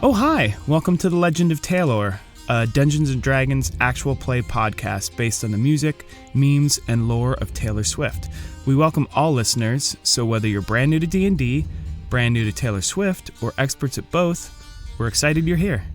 Oh, hi! Welcome to The Legend of Taylor, a Dungeons & Dragons actual play podcast based on the music, memes, and lore of Taylor Swift. We welcome all listeners, so whether you're brand new to D&D, brand new to Taylor Swift, or experts at both, we're excited you're here.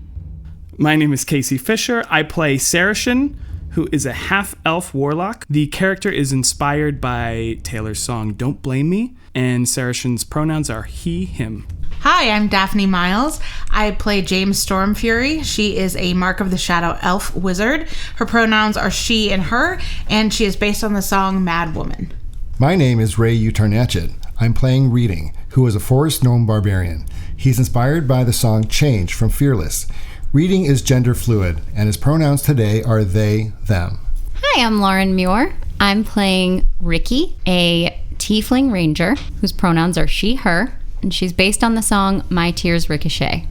My name is Casey Fisher. I play Saracen, who is a half-elf warlock. The character is inspired by Taylor's song Don't Blame Me, and Saracen's pronouns are he, him. Hi, I'm Daphne Miles. I play James Stormfury. She is a Mark of the Shadow elf wizard. Her pronouns are she and her, and she is based on the song Mad Woman. My name is Ray Utarnatchit. I'm playing Reading, who is a forest gnome barbarian. He's inspired by the song Change from Fearless. Reading is gender fluid, and his pronouns today are they, them. Hi, I'm Lauren Muir. I'm playing Rikki, a tiefling ranger whose pronouns are she, her, and she's based on the song My Tears Ricochet.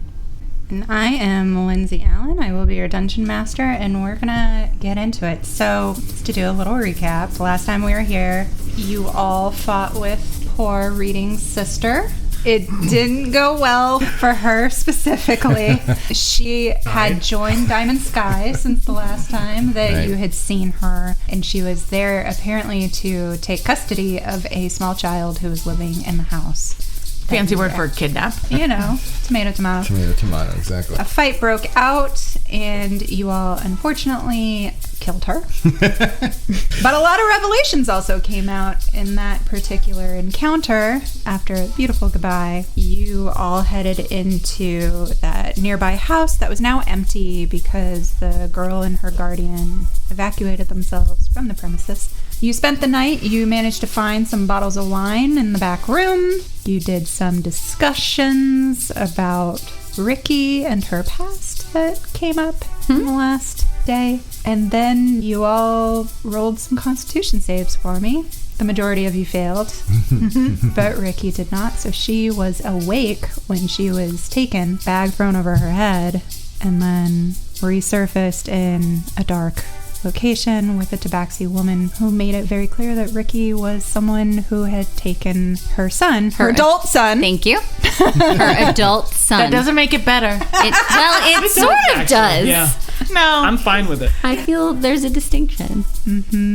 And I am Lindsay Allen. I will be your dungeon master, and we're gonna get into it. So, just to do a little recap, the last time we were here, you all fought with poor Reading's sister. It didn't go well for her specifically. She had joined Diamond Sky since the last time that you had seen her, and she was there apparently to take custody of a small child who was living in the house. Fancy word for kidnap. You know, tomato, tomato. Tomato, tomato, exactly. A fight broke out, and you all unfortunately killed her. But a lot of revelations also came out in that particular encounter. After a beautiful goodbye, you all headed into that nearby house that was now empty because the girl and her guardian evacuated themselves from the premises. You spent the night. You managed to find some bottles of wine in the back room. You did some discussions about Rikki and her past that came up in the last day. And then you all rolled some constitution saves for me. The majority of you failed, but Rikki did not. So she was awake when she was taken, bag thrown over her head, and then resurfaced in a dark location with a tabaxi woman who made it very clear that Rikki was someone who had taken her son, her adult son. Thank you. Her adult son. That doesn't make it better. It sort of does. Yeah. No. I'm fine with it. I feel there's a distinction.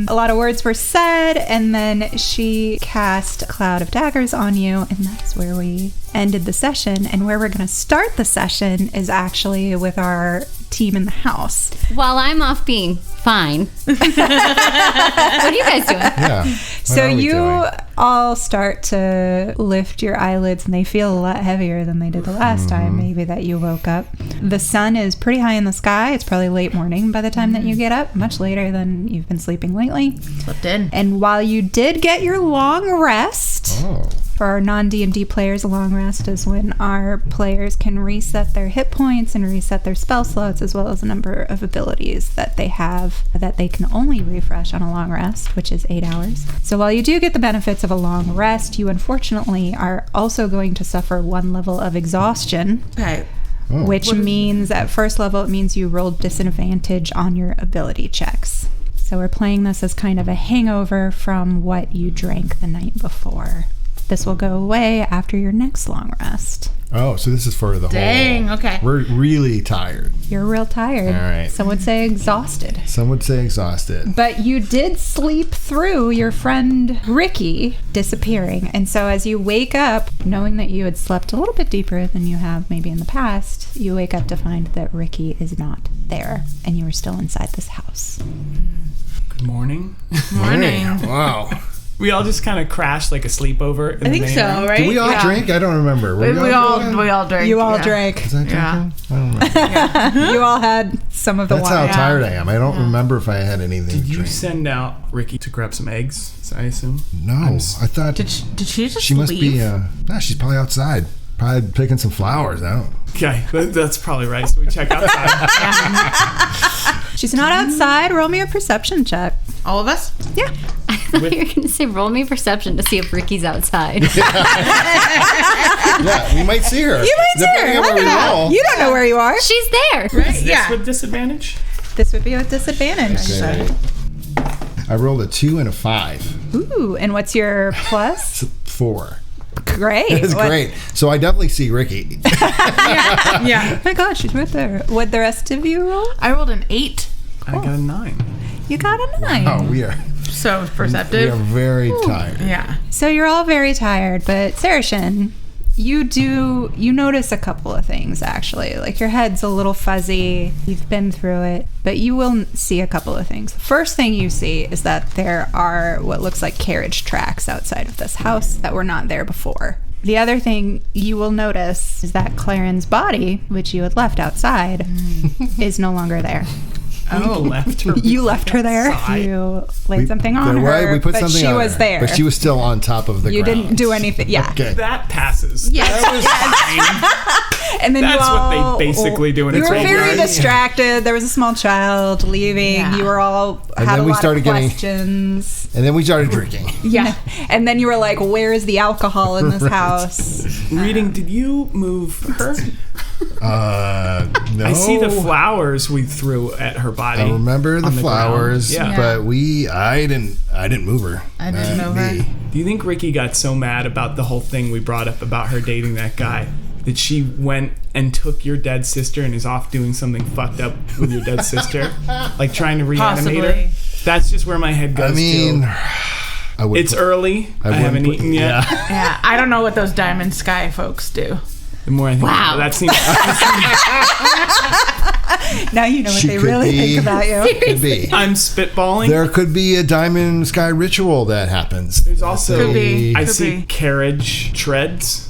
A lot of words were said, and then she cast a cloud of daggers on you, and that's where we ended the session. And where we're going to start the session is actually with our team in the house. While I'm off being fine. What are you guys doing? Yeah. So you all start to lift your eyelids, and they feel a lot heavier than they did the last time maybe that you woke up. The sun is pretty high in the sky. It's probably late morning by the time that you get up, much later than you've been sleeping lately. Slept in. And while you did get your long rest, for our non-D&D players, a long rest is when our players can reset their hit points and reset their spell slots, as well as a number of abilities that they have that they can only refresh on a long rest, which is 8 hours. So while you do get the benefits of a long rest, you unfortunately are also going to suffer 1 level of exhaustion. Okay. Which means at first level, it means you rolled disadvantage on your ability checks. So we're playing this as kind of a hangover from what you drank the night before. This will go away after your next long rest. Oh, so this is for the Dang, okay. We're really tired. You're real tired. All right. Some would say exhausted. Some would say exhausted. But you did sleep through your friend Rikki disappearing. And so as you wake up, knowing that you had slept a little bit deeper than you have maybe in the past, you wake up to find that Rikki is not there. And you are still inside this house. Good morning. Morning. Wow. We all just kind of crashed like a sleepover. I think so, right? Did we all drink? I don't remember. We all drank. You all drank. Was I drinking? I don't remember. You all had some of the That's wine. how tired I am. I don't remember if I had anything Did to you drink. send out Rikki to grab some eggs, I assume? No. I thought Did she just she must leave? be... no, she's probably outside. Probably picking some flowers. I don't... Okay, that's probably right. So we check outside. She's not outside. Roll me a perception check. All of us? Yeah. I thought you were going to say roll me perception to see if Rikki's outside. Yeah, we might see her. You might see her. Depending on where we roll. You don't know where you are. She's there. Is this with disadvantage? This would be with disadvantage. Okay. I rolled a 2 and a 5. Ooh, and what's your plus? 4. Great. It's great. So I definitely see Rikki. Yeah. Oh my gosh, she's right there. What the rest of you roll? I rolled an 8, I got a 9. You got a 9. Oh, we are perceptive. very tired. Yeah. So you're all very tired, but Sarashin, you notice a couple of things actually. Like your head's a little fuzzy. You've been through it, but you will see a couple of things. The first thing you see is that there are what looks like carriage tracks outside of this house that were not there before. The other thing you will notice is that Claren's body, which you had left outside, is no longer there. Oh, left her. You left her there. outside. You laid something on her, We put but something she on was her, there. But she was still on top of the You ground. didn't do anything. Yeah. Okay. That passes. Yes. That was fine. And then That's you all, what they basically do in a You were very graveyard. distracted. There was a small child leaving. Yeah. You were all And had then a we lot started of getting- questions. And then we started drinking. Yeah. And then you were like, "Where is the alcohol in this house?" Reading, did you move her? No. I see the flowers we threw at her body. I remember the on flowers, ground. Yeah. but I didn't move her. I didn't move her. Do you think Rikki got so mad about the whole thing we brought up about her dating that guy that she went and took your dead sister and is off doing something fucked up with your dead sister? Like trying to reanimate Possibly. her? That's just where my head goes I mean, to. I would. It's early. I wouldn't haven't put- eaten yet. Yeah. Yeah. I don't know what those Diamond Sky folks do. The more I think about it, that seems... Now you know what She they could really be- think about you. Could be. I'm spitballing. There could be a diamond sky ritual that happens. There's also... Could be. I Could see be. carriage treads.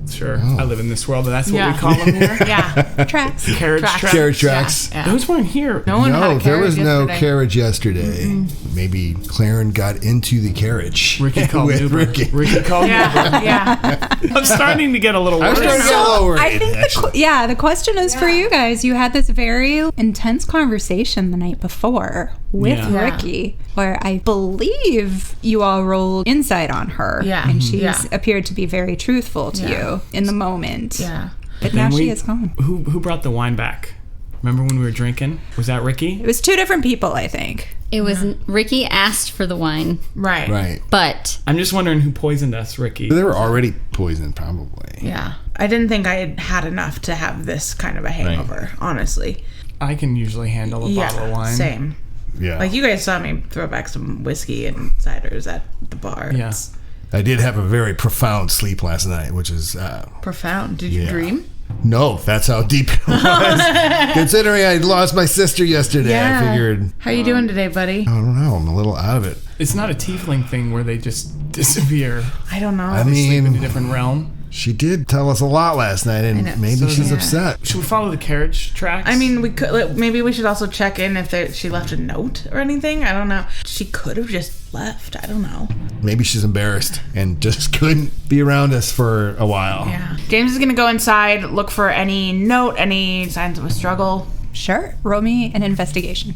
Sure, I live in this world, and that's what Yeah. we call them here. Yeah. Tracks. Carriage Tracks. tracks. Carriage tracks. Yeah. Those weren't here. No one had a No, there was carriage no yesterday. carriage yesterday. Maybe Claren got into the carriage. Ricky called with Uber. Rikki. Ricky called Uber. Yeah. Yeah. I'm starting to get a little I was worried. starting to get a little worried, I think actually. the question is for you guys. You had this very intense conversation the night before with Yeah. Rikki, where I believe you all rolled insight on her. Yeah. And she's Yeah. appeared to be very truthful to Yeah. you in the moment. Yeah. But now And she is gone. Who brought the wine back? Remember when we were drinking? Was that Rikki? It was two different people, I think. It was Rikki asked for the wine, Right. Right. but I'm just wondering who poisoned us, Rikki. They were already poisoned, probably. Yeah. I didn't think I had had enough to have this kind of a hangover, honestly. I can usually handle a bottle of wine. Same. Yeah. Like, you guys saw me throw back some whiskey and ciders at the bar. Yeah. It's I did have a very profound sleep last night, which is profound. Did you Yeah. dream? no, that's how deep it was. Considering I lost my sister yesterday, I figured How you doing today, buddy? I don't know, I'm a little out of it. It's not a tiefling thing where they just disappear. I don't know. I Sleep in a mean, different realm. she did tell us a lot last night, and know. maybe So she's yeah. upset. Should we follow the carriage tracks? I mean, we could. Like, maybe we should also check in if she left a note or anything. I don't know. She could have just left. I don't know. Maybe she's embarrassed and just couldn't be around us for a while. Yeah. James is gonna go inside, look for any note, any signs of a struggle. Sure. Roll me an investigation.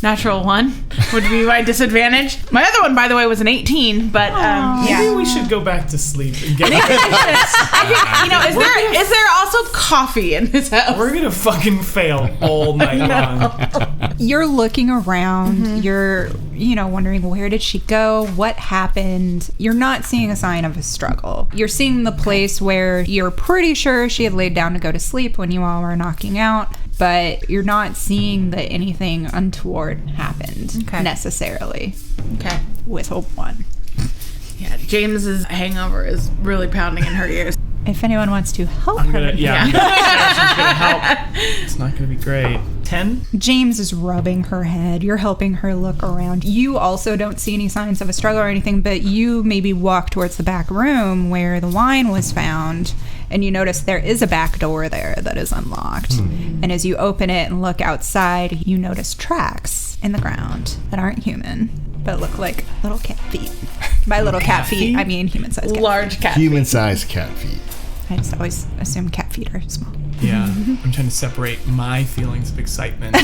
Natural 1 would be my disadvantage. My other one, by the way, was an 18. But maybe yeah. we should go back to sleep and get. You know, is there also coffee in this house? We're gonna fucking fail all night long. You're looking around. You're, wondering where did she go? What happened? You're not seeing a sign of a struggle. You're seeing the place where you're pretty sure she had laid down to go to sleep when you all were knocking out, but you're not seeing that anything untoward happened necessarily Okay. with Hope 1. Yeah, James's hangover is really pounding in her ears. If anyone wants to help I'm her, gonna, yeah. I'm gonna help. It's not gonna be great. 10? James is rubbing her head. You're helping her look around. You also don't see any signs of a struggle or anything, but you maybe walk towards the back room where the wine was found, and you notice there is a back door there that is unlocked. And as you open it and look outside, you notice tracks in the ground that aren't human, but look like little cat feet. By little cat feet, I mean human-sized cat Large cat. Human-sized cat feet. feet. I just always assume cat feet are small. Yeah. I'm trying to separate my feelings of excitement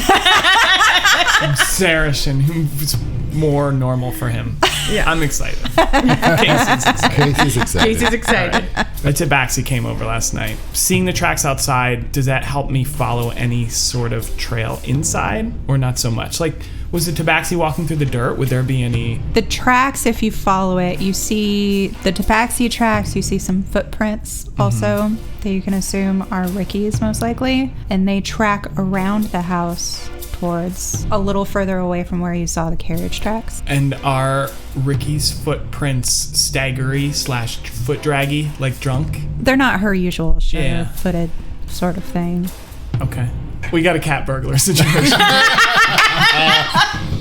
from Saracen, who's more normal for him. Yeah. I'm excited. Casey's excited. Casey's excited. Casey's excited. My Tabaxi came over last night. Seeing the tracks outside, does that help me follow any sort of trail inside or not so much? Like, Was the tabaxi walking through the dirt? Would there be any... The tracks, if you follow it, you see the tabaxi tracks, you see some footprints also that you can assume are Rikki's most likely. And they track around the house towards a little further away from where you saw the carriage tracks. And are Rikki's footprints staggery / foot draggy, like drunk? They're not her usual sure-footed sort of thing. Okay. We got a cat burglar situation.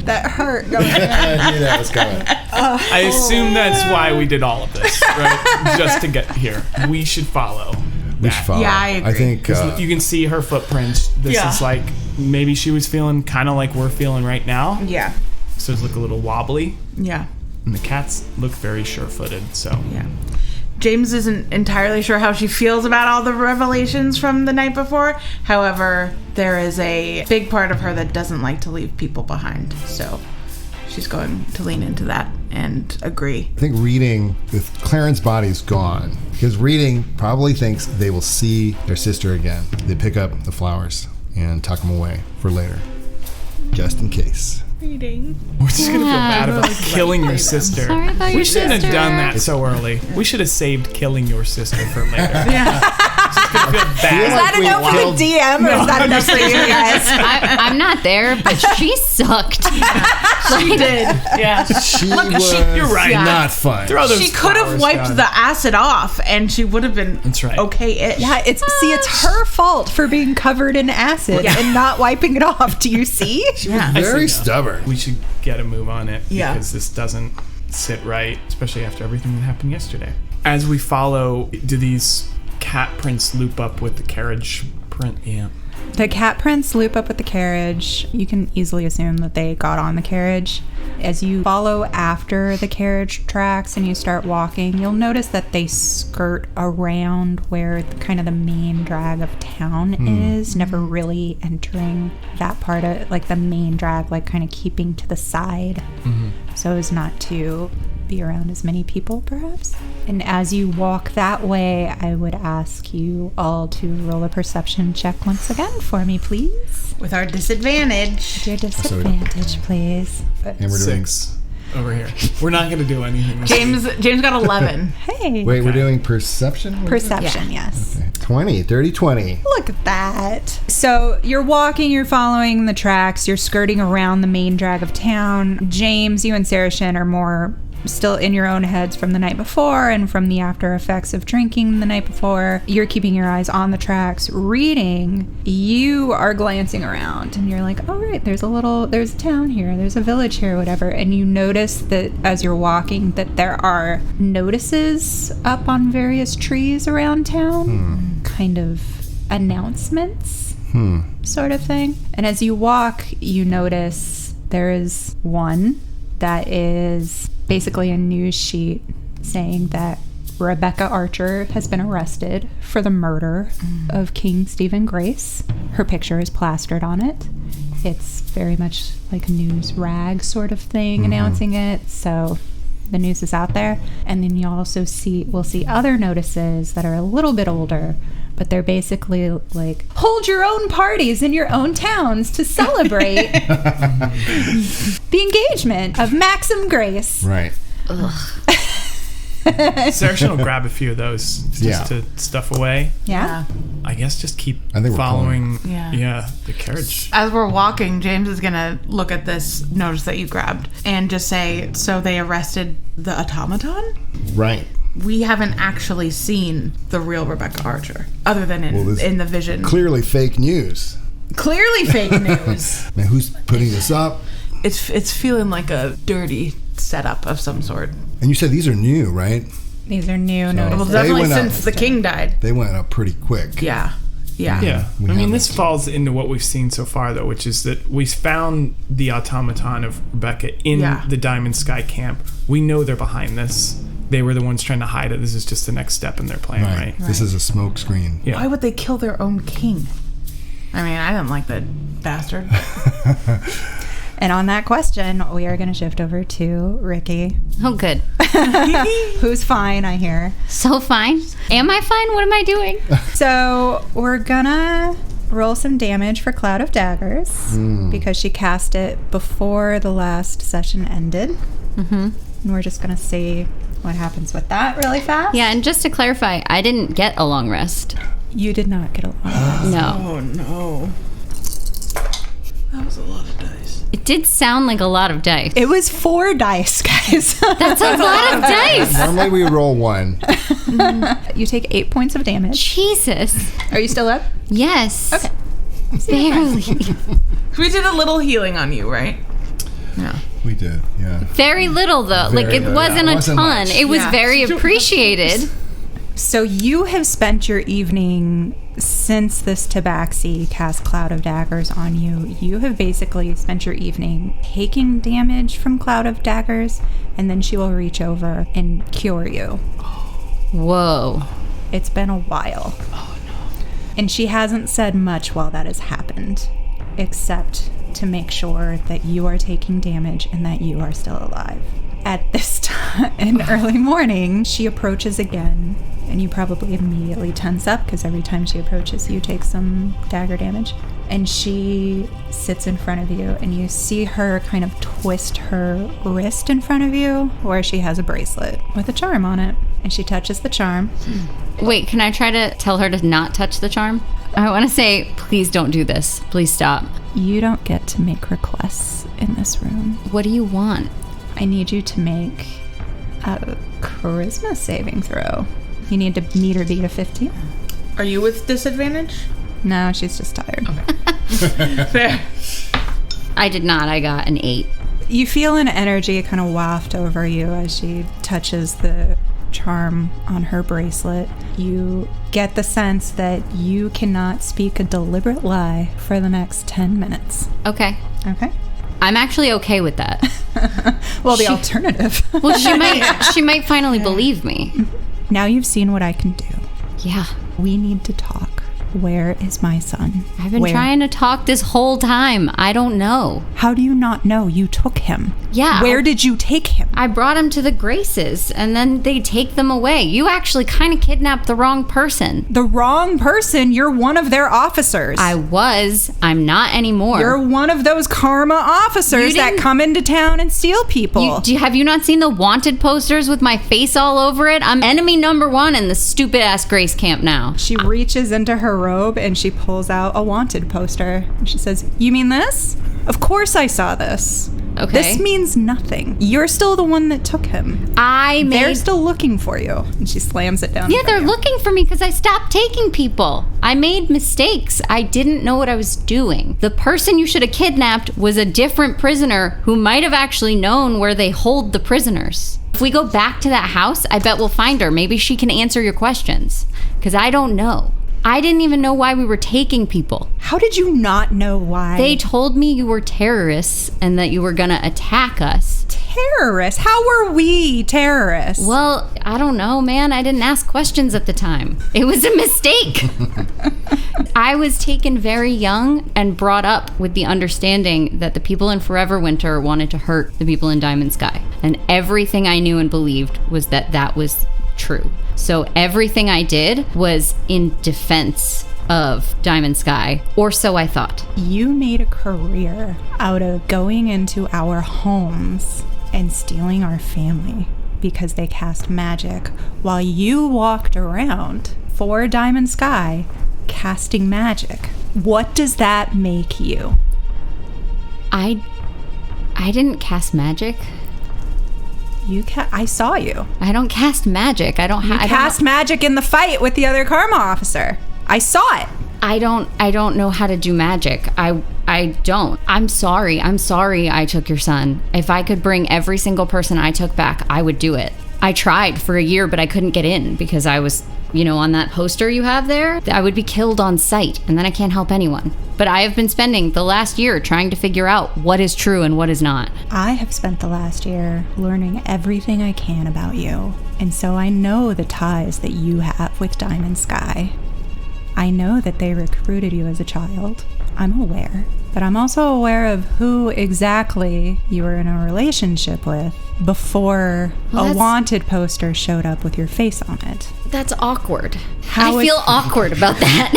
That hurt. I knew that was coming. I assume that's why we did all of this, right? Just to get here. We should follow. We should follow. Yeah, I agree. I think... You can see her footprints. This is like, maybe she was feeling kind of like we're feeling right now. Yeah. So it's look a little wobbly. Yeah. And the cats look very sure-footed, so... Yeah. James isn't entirely sure how she feels about all the revelations from the night before. However, there is a big part of her that doesn't like to leave people behind. So she's going to lean into that and agree. I think Reading, with Clarence's body's gone, because Reading probably thinks they will see their sister again. They pick up the flowers and tuck them away for later, just in case. Reading. We're just going to feel bad about killing your sister. Sorry about your We shouldn't have sister. done that so early. We should have saved killing your sister for later. Yeah. Just going to feel bad. Is that enough for the DM or is that enough for you guys? I'm not there, but she sucked. She did. Yeah. She Look, was you're right. not fun. Throw those She could have flowers wiped down. the acid off and she would have been That's right. okay-ish. Yeah, it's her fault for being covered in acid and not wiping it off. Do you see? Yeah. I Very see now. stubborn. We should get a move on it Yeah. because this doesn't sit right, especially after everything that happened yesterday. As we follow, do these cat prints loop up with the carriage print? Yeah. The cat prints loop up with the carriage. You can easily assume that they got on the carriage. As you follow after the carriage tracks and you start walking, you'll notice that they skirt around where kind of the main drag of town is, never really entering that part of, like, the main drag, like, kind of keeping to the side so as not to be around as many people, perhaps. And as you walk that way, I would ask you all to roll a perception check once again for me, please. With our disadvantage. Your disadvantage, please. And we're doing... 6 over here. We're not going to do anything. James got 11. Hey. Wait, we're doing perception? What is it? Perception, yes. Okay. 20, 30, 20. Look at that. So you're walking, you're following the tracks, you're skirting around the main drag of town. James, you and Sarah Shin are more still in your own heads from the night before and from the after effects of drinking the night before. You're keeping your eyes on the tracks. Reading, you are glancing around and you're like, oh, right, there's a town here, there's a village here, whatever. And you notice that as you're walking that there are notices up on various trees around town, kind of announcements sort of thing. And as you walk, you notice there is one that is basically a news sheet saying that Rebecca Archer has been arrested for the murder of King Stephen Grace. Her picture is plastered on it. It's very much like a news rag sort of thing announcing it. So the news is out there. And then you also will see other notices that are a little bit older, but they're basically like, hold your own parties in your own towns to celebrate the engagement of Maxim Grace. Right. Sarah Shin will grab a few of those just to stuff away. Yeah. I guess just keep I think we're following Yeah. the carriage. As we're walking, James is going to look at this notice that you grabbed and just say, so they arrested the automaton? Right. We haven't actually seen the real Rebecca Archer, other than in the vision. Clearly fake news. Clearly fake news. Now, who's putting this up? It's feeling like a dirty setup of some sort. And you said these are new, right? These are new So- notices. Well, They definitely went up. since the king died. They went up pretty quick. Yeah. Yeah. We I mean, this haven't. falls into what we've seen so far, though, which is that we found the automaton of Rebecca in the Diamond Sky camp. We know they're behind this. They were the ones trying to hide it. This is just the next step in their plan, right? This is a smoke screen. Yeah. Why would they kill their own king? I mean, I didn't like that bastard. And on that question, we are going to shift over to Rikki, Oh, good. who's fine, I hear. So fine. Am I fine? What am I doing? So we're gonna roll some damage for Cloud of Daggers because she cast it before the last session ended. And we're just going to see what happens with that really fast. Yeah, and just to clarify, I didn't get a long rest. You did not get a long rest. No. Oh, no. That was a lot of dice. It did sound like a lot of dice. It was 4 dice, guys. That's a lot of dice. Normally we roll 1. You take 8 points of damage. Jesus. Are you still up? Yes. Okay. Barely. We did a little healing on you, right? No. We did, yeah. Very little, though. Very like, it little, wasn't yeah. It a wasn't ton. much. It was Yeah. very appreciated. So you have spent your evening since this Tabaxi cast Cloud of Daggers on you. You have basically spent your evening taking damage from Cloud of Daggers, and then she will reach over and cure you. Whoa. It's been a while. Oh, no. And she hasn't said much while that has happened, except to make sure that you are taking damage and that you are still alive. At this time, in early morning, she approaches again, and you probably immediately tense up because every time she approaches, you take some dagger damage. And she sits in front of you, and you see her kind of twist her wrist in front of you where she has a bracelet with a charm on it. And she touches the charm. Wait, can I try to tell her to not touch the charm? I want to say, please don't do this. Please stop. You don't get to make requests in this room. What do you want? I need you to make a charisma saving throw. You need to meet or beat a 15. Are you with disadvantage? No, she's just tired. Fair. I did not. I got an 8. You feel an energy kind of waft over you as she touches the charm on her bracelet. You get the sense that you cannot speak a deliberate lie for the next 10 minutes. Okay. Okay? I'm actually okay with that. Well, the alternative. Well, she might finally believe me. Now you've seen what I can do. Yeah. We need to talk. Where is my son? I've been trying to talk this whole time. I don't know. How do you not know? You took him. Yeah. Where did you take him? I brought him to the Graces, and then they take them away. You actually kind of kidnapped the wrong person. The wrong person. You're one of their officers. I was. I'm not anymore. You're one of those karma officers You that didn't- come into town and steal people. Have you not seen the wanted posters with my face all over it? I'm enemy number 1 in the stupid-ass Grace camp now. She reaches into her robe and she pulls out a wanted poster. And she says, "You mean this? Of course I saw this. Okay. This means nothing. You're still the one that took him. They're still looking for you." And she slams it down. Yeah, in they're front of you. looking for me because I stopped taking people. I made mistakes. I didn't know what I was doing. The person you should have kidnapped was a different prisoner who might have actually known where they hold the prisoners. If we go back to that house, I bet we'll find her. Maybe she can answer your questions. Because I don't know. I didn't even know why we were taking people. How did you not know why? They told me you were terrorists and that you were going to attack us. Terrorists? How were we terrorists? Well, I don't know, man. I didn't ask questions at the time. It was a mistake. I was taken very young and brought up with the understanding that the people in Forever Winter wanted to hurt the people in Diamond Sky. And everything I knew and believed was that that was true. So everything I did was in defense of Diamond Sky, or so I thought. You made a career out of going into our homes and stealing our family because they cast magic while you walked around for Diamond Sky casting magic. What does that make you? I didn't cast magic. I saw you. I don't cast magic. I don't You cast magic in the fight with the other karma officer. I saw it. I don't know how to do magic. I don't. I'm sorry. I took your son. If I could bring every single person I took back, I would do it. I tried for a year, but I couldn't get in because I was, on that poster you have there, I would be killed on sight, and then I can't help anyone. But I have been spending the last year trying to figure out what is true and what is not. I have spent the last year learning everything I can about you, and so I know the ties that you have with Diamond Sky. I know that they recruited you as a child. I'm aware. But I'm also aware of who exactly you were in a relationship with before a wanted poster showed up with your face on it. That's awkward. I feel awkward about that.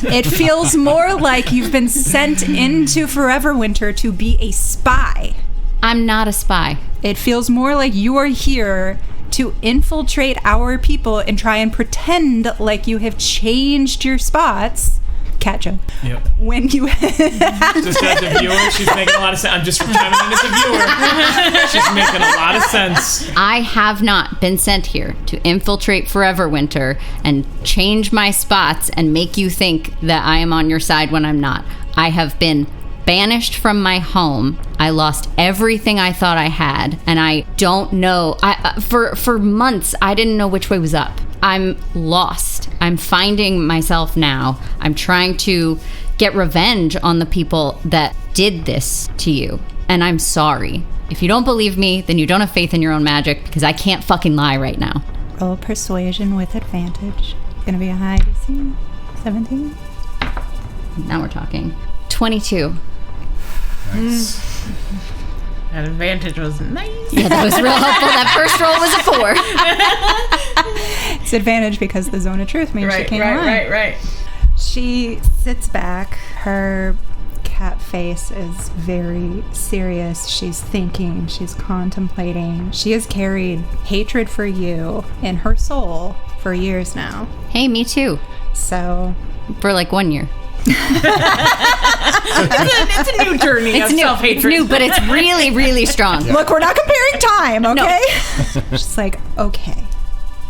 It feels more like you've been sent into Foreverwinter to be a spy. I'm not a spy. It feels more like you are here to infiltrate our people and try and pretend like you have changed your spots. Cat joke. Yep. When you just as a viewer, she's making a lot of sense. I'm just chiming in as a viewer. She's making a lot of sense. I have not been sent here to infiltrate Foreverwinter and change my spots and make you think that I am on your side when I'm not. I have been banished from my home. I lost everything I thought I had, and I don't know. For months, I didn't know which way was up. I'm lost. I'm finding myself now. I'm trying to get revenge on the people that did this to you, and I'm sorry. If you don't believe me, then you don't have faith in your own magic, because I can't fucking lie right now. roll persuasion with advantage. Gonna be a high DC. 17. Now we're talking. 22. Nice. That advantage was nice. Yeah, that was real helpful. That first roll was a 4. It's advantage because the zone of truth means she can't lie. Right. She sits back. Her cat face is very serious. She's thinking. She's contemplating. She has carried hatred for you in her soul for years now. Hey, me too. So... For like 1 year. It's a new journey of self-hatred. It's new, but it's really, really strong. Yeah. Look, we're not comparing time, okay? No. She's like, okay,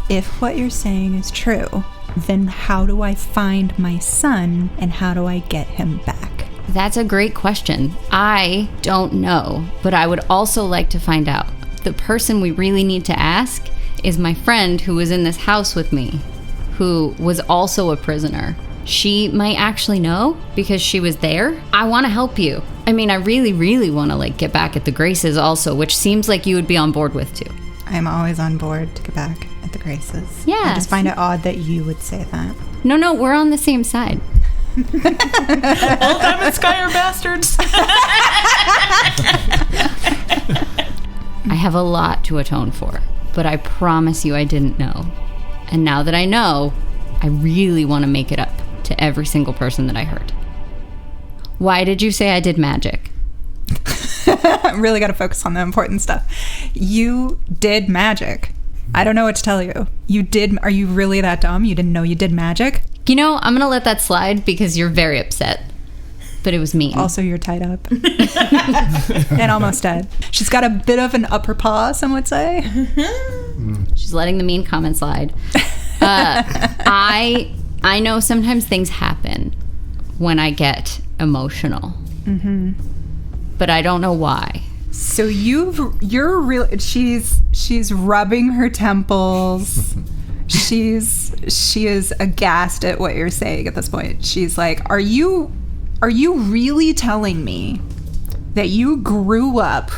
if what you're saying is true, then how do I find my son and how do I get him back? That's a great question. I don't know, but I would also like to find out. The person we really need to ask is my friend who was in this house with me, who was also a prisoner. She might actually know because she was there. I want to help you. I mean, I really, really want to get back at the Graces also, which seems like you would be on board with too. I'm always on board to get back at the Graces. Yeah. I just find it odd that you would say that. No, we're on the same side. Old Time and Sky are bastards. I have a lot to atone for, but I promise you I didn't know. And now that I know, I really want to make it up to every single person that I hurt. Why did you say I did magic? I really got to focus on the important stuff. You did magic. I don't know what to tell you. You did. Are you really that dumb? You didn't know you did magic? You know, I'm going to let that slide because you're very upset. But it was mean. Also, you're tied up. And almost dead. She's got a bit of an upper paw, some would say. She's letting the mean comment slide. I know sometimes things happen when I get emotional. Mm-hmm. But I don't know why. So you're real. She's rubbing her temples. She is aghast at what you're saying at this point. She's like, Are you really telling me that you grew up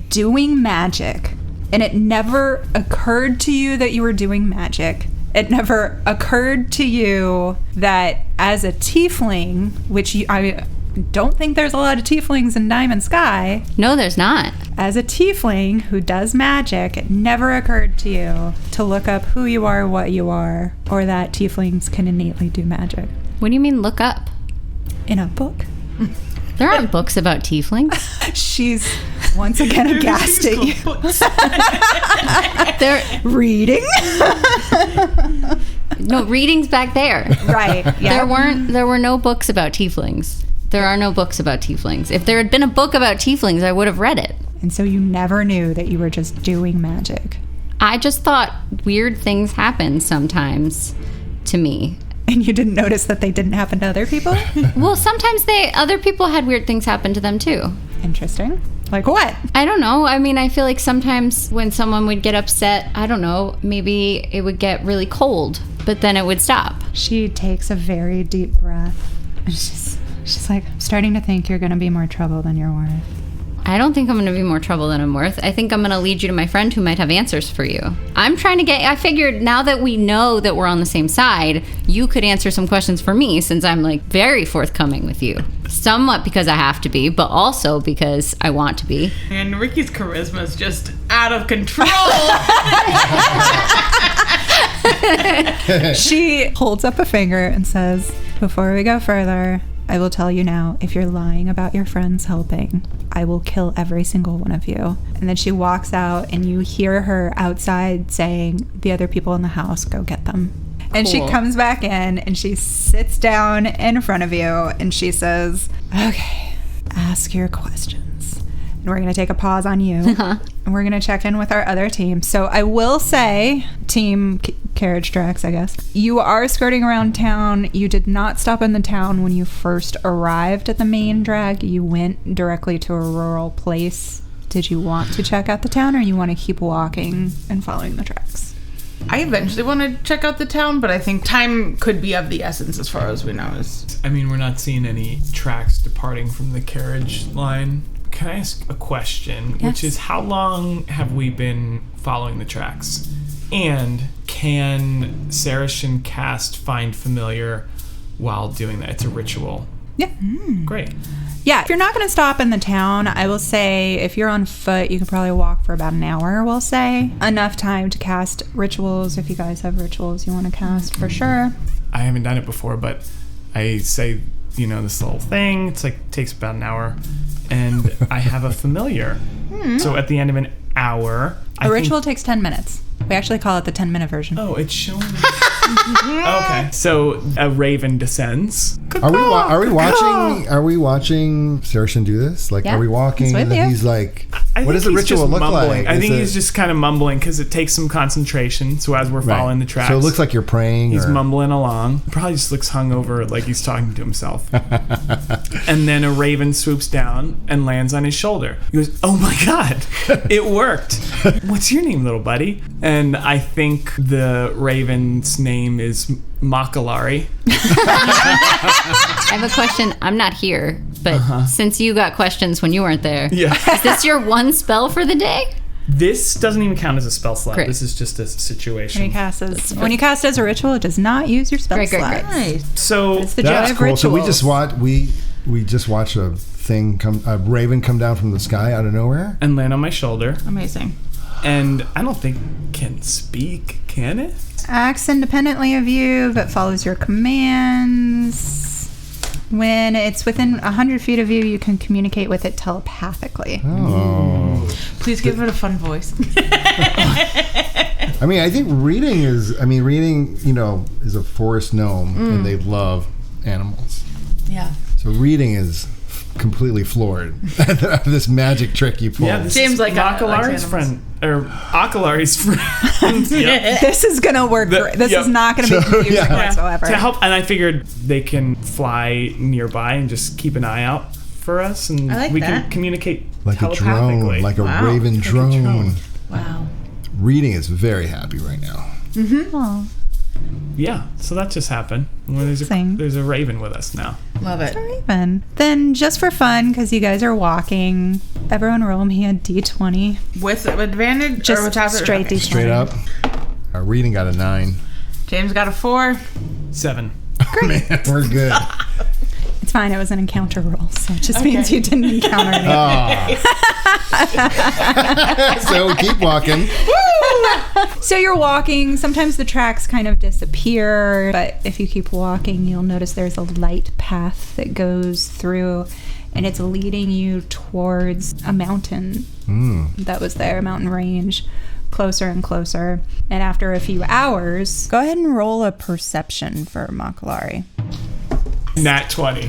doing magic and it never occurred to you that you were doing magic? It never occurred to you that as a tiefling, which I don't think there's a lot of tieflings in Diamond Sky. No, there's not. As a tiefling who does magic, it never occurred to you to look up who you are, what you are, or that tieflings can innately do magic. What do you mean look up? In a book. There aren't books about tieflings. She's once again aghast at you. They're Reading? no readings back there. Right. Yeah. There were no books about tieflings. There are no books about tieflings. If there had been a book about tieflings, I would have read it. And so you never knew that you were just doing magic. I just thought weird things happen sometimes to me. And you didn't notice that they didn't happen to other people? Well, sometimes other people had weird things happen to them too. Interesting. Like what? I don't know. I mean, I feel like sometimes when someone would get upset, I don't know, maybe it would get really cold, but then it would stop. She takes a very deep breath. And she's like, I'm starting to think you're going to be more trouble than you're worth. I don't think I'm going to be more trouble than I'm worth. I think I'm going to lead you to my friend who might have answers for you. I figured now that we know that we're on the same side, you could answer some questions for me since I'm like very forthcoming with you. Somewhat because I have to be, but also because I want to be. And Rikki's charisma is just out of control. She holds up a finger and says, before we go further, I will tell you now, if you're lying about your friends helping, I will kill every single one of you. And then she walks out and you hear her outside saying, the other people in the house, go get them. And she comes back in and she sits down in front of you and she says, okay, ask your questions. And we're going to take a pause on you. And we're going to check in with our other team. So I will say, team Carriage Tracks, I guess. You are skirting around town. You did not stop in the town when you first arrived at the main drag. You went directly to a rural place. Did you want to check out the town or you want to keep walking and following the tracks? I eventually want to check out the town, but I think time could be of the essence as far as we know. I mean, we're not seeing any tracks departing from the carriage line. Can I ask a question? Yes. Which is, how long have we been following the tracks? And can Saracen cast Find Familiar while doing that? It's a ritual. Yeah. Great. Yeah, if you're not going to stop in the town, I will say if you're on foot, you could probably walk for about an hour, we'll say. Enough time to cast rituals if you guys have rituals you want to cast, for sure. I haven't done it before, but I say, this little thing. It's like, takes about an hour. And I have a familiar. So at the end of an hour... A ritual takes 10 minutes. We actually call it the 10-minute version. Oh, it's showing me. Okay. So a raven descends. Are we watching Saracen do this? Like, Yeah, are we walking he's with and then you. he's like, I what think does the he's ritual just look mumbling. like? I think he's just kind of mumbling because it takes some concentration. So as we're following the tracks. So it looks like you're praying. He's mumbling along. Probably just looks hungover, like he's talking to himself. And then a raven swoops down and lands on his shoulder. He goes, "Oh my God, it worked. What's your name, little buddy?" And I think the raven's name is Makalari. I have a question. I'm not here, but since you got questions when you weren't there, is this your one spell for the day? This doesn't even count as a spell slot. Great. This is just a situation. When you cast as a ritual, it does not use your spell slot. Nice. So It's the joy That's of cool. rituals. So we just watched a raven come down from the sky out of nowhere. and land on my shoulder. Amazing. And I don't think can speak, can it? Acts independently of you, but follows your commands. When it's within 100 feet of you, you can communicate with it telepathically. Oh. Please give it a fun voice. I mean, I think reading is a forest gnome and they love animals. Yeah. So reading is completely floored at this magic trick you pulled. Yeah, this Seems is like Makalari's animals. friend, or Akalari's friend. Yeah. This is going to work. This is not going to be confusing whatsoever. To help, and I figured they can fly nearby and just keep an eye out for us, and I like we that. can communicate like a telepathically. drone, like a Wow. raven Like a drone. drone. Wow. Reading is very happy right now. Oh, Yeah, so that just happened. Well, there's a raven with us now. Love it. Raven. Then, just for fun, because you guys are walking, everyone roll me a d20. With advantage Just or without straight okay. D20. Straight up. Our reading got a 9. James got a 4. 7. Man, we're good. It's fine. It was an encounter roll, so it just means you didn't encounter anything. So keep walking. So you're walking. Sometimes the tracks kind of disappear, but if you keep walking, you'll notice there's a light path that goes through, and it's leading you towards a mountain that was there, a mountain range, closer and closer. And after a few hours, go ahead and roll a perception for Makalari. Nat 20.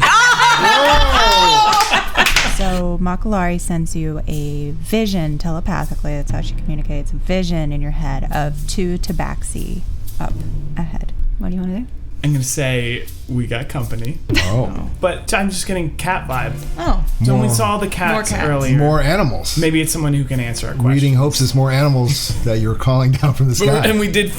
So Makalari sends you a vision telepathically. That's how she communicates. A vision in your head of 2 tabaxi up ahead. What do you want to do? I'm going to say we got company. Oh. But I'm just getting cat vibe. Oh. So when we More- saw the cats, More cats. earlier, More animals. maybe it's someone who can answer our question. Reading hopes it's more animals that you're calling down from the sky. And we did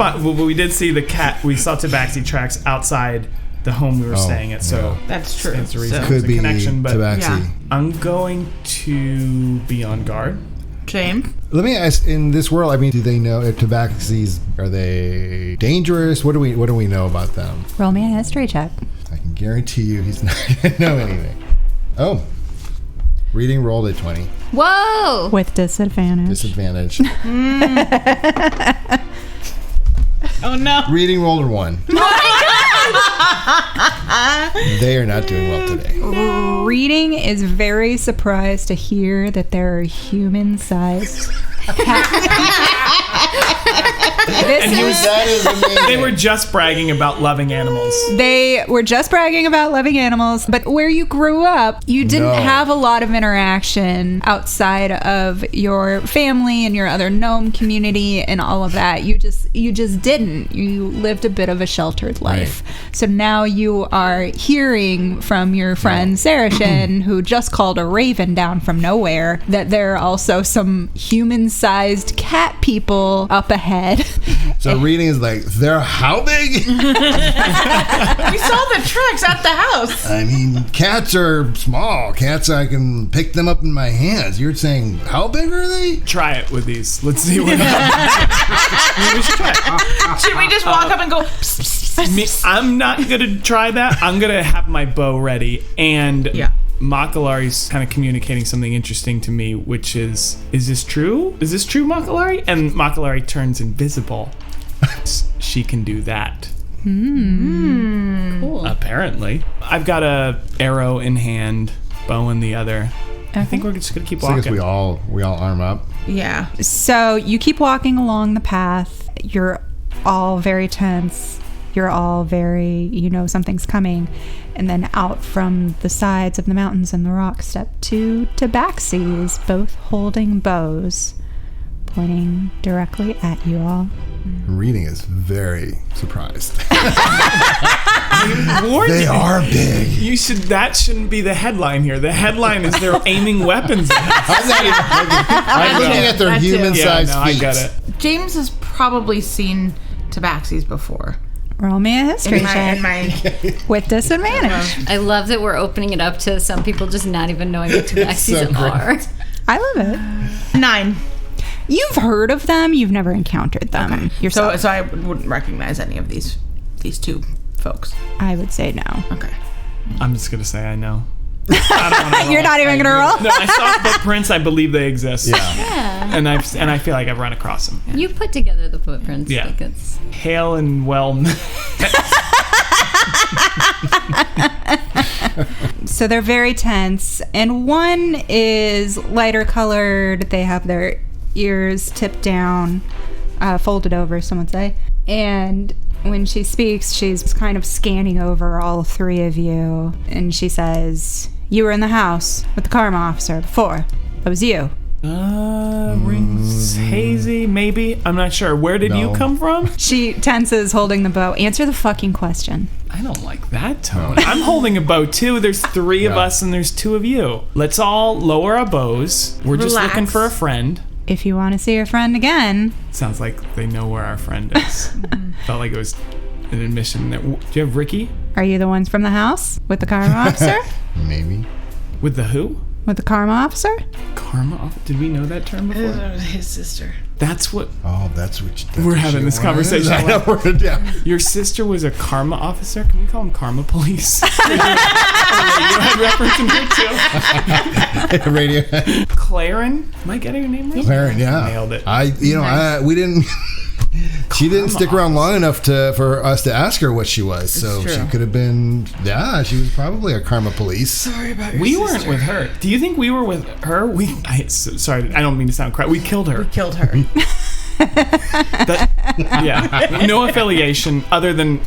see the cat. We saw tabaxi tracks outside the home we were staying at. So That's true. That's the reason. So- Could It's a be connection, but Tabaxi. Yeah. I'm going to be on guard. James? Let me ask, in this world, I mean, do they know if Tabaxis, are they dangerous? What do we know about them? Roll me a history check. I can guarantee you he's not going to know anything. Oh. Reading rolled a 20. Whoa! With disadvantage. Disadvantage. Oh, no. Reading rolled a 1. They are not doing well today. Reading is very surprised to hear that there are human-sized That is amazing. They were just bragging about loving animals. They were just bragging about loving animals, but where you grew up, you didn't No. have a lot of interaction outside of your family and your other gnome community and all of that. You just didn't. You lived a bit of a sheltered life. So now you are hearing from your friend Sarah Shin, who just called a raven down from nowhere, that there are also some human-sized cat people up ahead. So reading is like, they're how big? We saw the tracks at the house. I mean, cats are small. Cats, I can pick them up in my hands. You're saying, how big are they? Try it with these. Let's see what happens. We should try it. Should we just walk up and go, psst, psst, psst, psst? I'm not going to try that. I'm going to have my bow ready. And Yeah. Makalari's kind of communicating something interesting to me, which is this true? Is this true, Makalari? And Makalari turns invisible. She can do that. Cool. Apparently. I've got a arrow in hand, bow in the other. I think we're just going to keep So I guess walking. we all arm up. Yeah. So you keep walking along the path. You're all very tense. You're all very, you know, something's coming. And then out from the sides of the mountains and the rocks step two tabaxis, both holding bows, pointing directly at you all. Reading is very surprised. Warned They you. are big. That shouldn't be the headline here. The headline is they're aiming weapons at us. I'm not even I'm looking at their That too. human-sized Yeah, no, feet. I got it. James has probably seen tabaxis before. Roll me a history check In my with disadvantage. I love that we're opening it up to some people just not even knowing what tabaxis so great. are. I love it. 9. You've heard of them. You've never encountered them yourself. So I wouldn't recognize any of these two folks. I would say no. Okay. I'm just going to say I know. I don't wanna roll. You're not even going to roll? No, I saw footprints. I believe they exist. Yeah. Yeah. And I feel like I've run across them. You put together the footprints. Yeah. Like it's, Hail and well. So they're very tense, and one is lighter colored. They have their ears tipped down, folded over, some would say. And when she speaks, she's kind of scanning over all three of you, and she says, "You were in the house with the karma officer before. That was you." Rings hazy, maybe. I'm not sure. Where did you No. come from? She tenses, holding the bow. Answer the fucking question. I don't like that tone. I'm holding a bow too. There's 3 of Yeah. us and there's 2 of you. Let's all lower our bows. We're just Relax. looking for a friend. If you want to see your friend again, Sounds like they know where our friend is. Felt like it was an admission. Do you have Rikki? are you the ones from the house with the karma officer? Maybe. With the who? With the karma officer? Karma? Did we know that term before? His sister. That's what Oh, that's what we're having this conversation. I know. Yeah. Your sister was a karma officer? Can we call them karma police? You had reference in here too. Radio. Claren? Am I getting her name right? Claren, yeah. Nailed it. We didn't. She didn't stick around long enough for us to ask her what she was. So true. she could have been. Yeah, she was probably a karma police. Sorry about your We weren't with her. Do you think we were with her? Sorry, I don't mean to sound crazy. We killed her. Killed her. Yeah. No affiliation other than,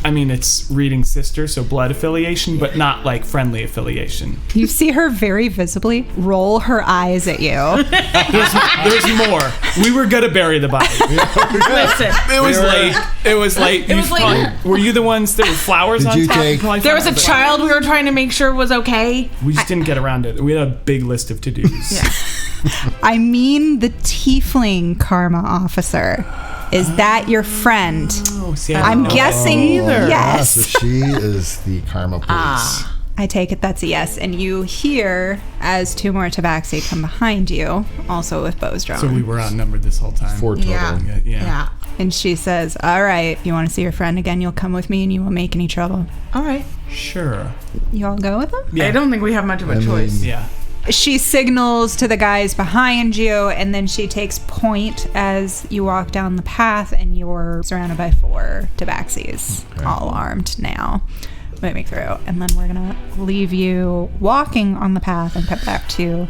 I mean, it's Reading's sister, so blood affiliation, but not like friendly affiliation. You see her very visibly roll her eyes at you. There's more. We were gonna bury the body. Listen. It was late. It was late. It was late. Were you the ones that were flowers Did on you top? take- Probably There was a flowers. child we were trying to make sure was okay. We just didn't get around to it. We had a big list of to-dos. Yeah. I mean the tiefling karma officer. Is that your friend? Oh, See, I'm guessing yes. So she is the karma police. I take it that's a yes. And you hear as 2 more tabaxi come behind you, also with bows drawn. So we were outnumbered this whole time. 4 total. Yeah. And she says, all right, if you want to see your friend again, you'll come with me and you won't make any trouble. All right. Sure. You all go with them? Yeah. I don't think we have much of a choice. Yeah. She signals to the guys behind you, and then she takes point as you walk down the path, and you're surrounded by 4 tabaxis, all armed now, moving through. And then we're going to leave you walking on the path and cut back to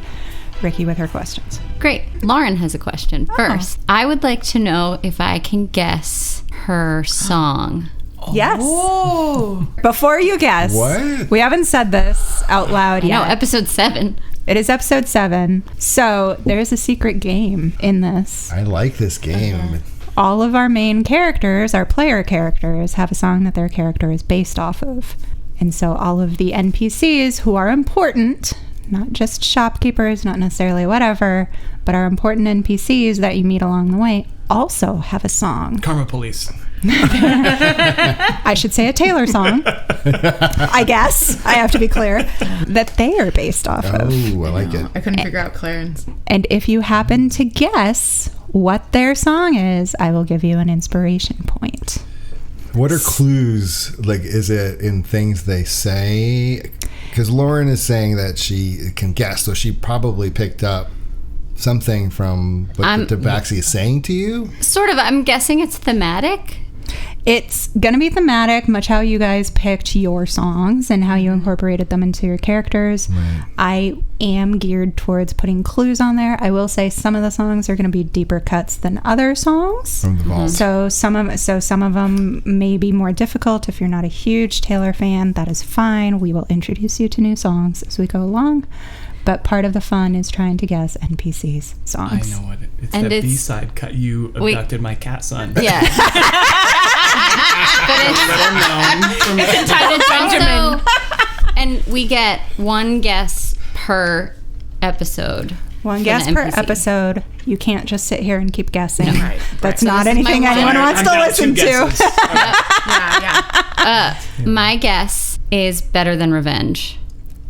Rikki with her questions. Great. Lauren has a question. First, I would like to know if I can guess her song. Yes. Oh. Before you guess, What? we haven't said this out loud No, yet. episode 7. It is episode 7. So there's a secret game in this. I like this game. All of our main characters, our player characters, have a song that their character is based off of. And so all of the NPCs who are important, not just shopkeepers, not necessarily whatever, but are important NPCs that you meet along the way, also have a song. Karma police. I should say a Taylor song, I guess. I have to be clear that they are based off of. Oh, I like it. I couldn't figure out Clarence. And if you happen to guess what their song is, I will give you an inspiration point. What are clues? Like, is it in things they say? Because Lauren is saying that she can guess, so she probably picked up something from what the tabaxi is saying to you. Sort of. I'm guessing it's thematic. It's going to be thematic, much how you guys picked your songs and how you incorporated them into your characters. Right. I am geared towards putting clues on there. I will say some of the songs are going to be deeper cuts than other songs. From the vault. So some of them may be more difficult. If you're not a huge Taylor fan, that is fine. We will introduce you to new songs as we go along. But part of the fun is trying to guess NPCs' I songs. know what it is. It's And the it's- B-side cut. You abducted my cat son. Yeah. But it's also, and we get 1 guess per episode. One for guess the per NPC. episode. You can't just sit here and keep guessing. Right. That's So not this is my anything one. anyone wants I'm to down listen 2 to. guesses. Yeah. My guess is Better Than Revenge.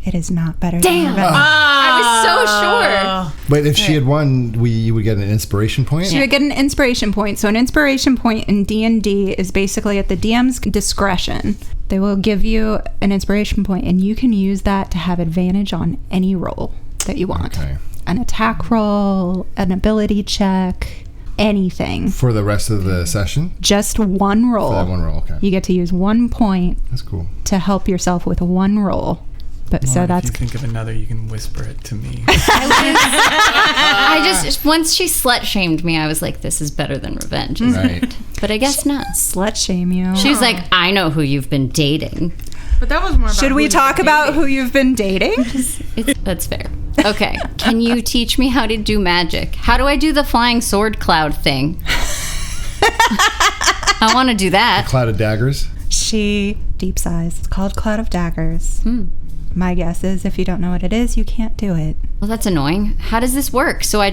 It is not better Damn. than Revenge. I was so sure. But if she had won, you would get an inspiration point? You would get an inspiration point. So an inspiration point in D&D is basically at the DM's discretion. They will give you an inspiration point, and you can use that to have advantage on any roll that you want. Okay. An attack roll, an ability check, anything. For the rest of the session? Just one roll. For that one roll, okay. You get to use 1 point That's cool. to help yourself with 1 roll. But so Lauren, that's if you think of another, you can whisper it to me. I just, once she slut shamed me, I was like, this is Better Than Revenge. Right. But I guess not. slut shame you. She was like, I know who you've been dating. But that was more about Should who we you talk were about dating. who you've been dating? That's fair. Okay. Can you teach me how to do magic? How do I do the flying sword cloud thing? I want to do that. Cloud of daggers? She deep sighs. It's called Cloud of Daggers. My guess is if you don't know what it is, you can't do it. Well, that's annoying. How does this work? So I